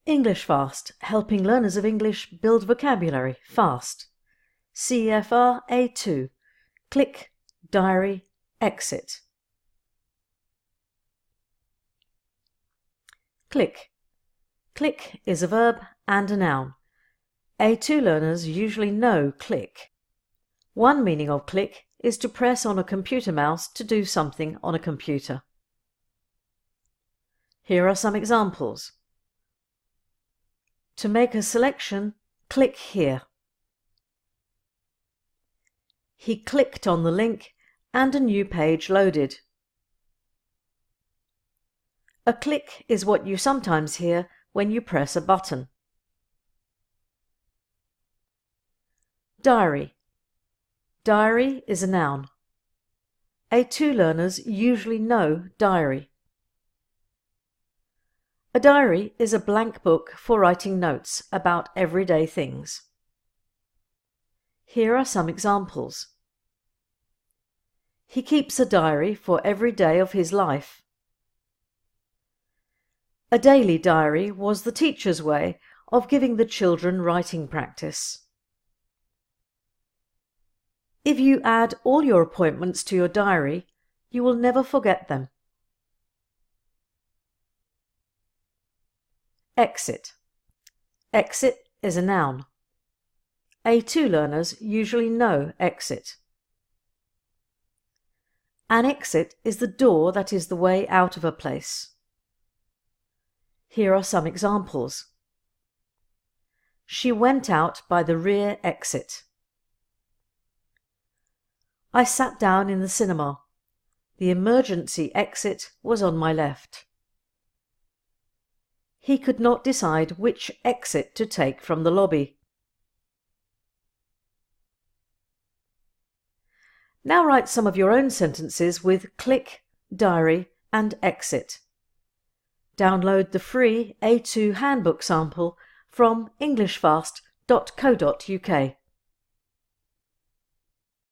English Fast, helping learners of English build vocabulary fast. CEFR A2. Click, diary, exit. Click. Click is a verb and a noun. A2 learners usually know click. One meaning of click is to press on a computer mouse to do something on a computer. Here are some examples. To make a selection, click here. He clicked on the link and a new page loaded. A click is what you sometimes hear when you press a button. Diary. Diary is a noun. A2 learners usually know diary. A diary is a blank book for writing notes about everyday things. Here are some examples. He keeps a diary for every day of his life. A daily diary was the teacher's way of giving the children writing practice. If you add all your appointments to your diary, you will never forget them. Exit. Exit is a noun. A2 learners usually know exit. An exit is the door that is the way out of a place. Here are some examples. She went out by the rear exit. I sat down in the cinema. The emergency exit was on my left. He could not decide which exit to take from the lobby. Now write some of your own sentences with click, diary and exit. Download the free A2 handbook sample from englishfast.co.uk.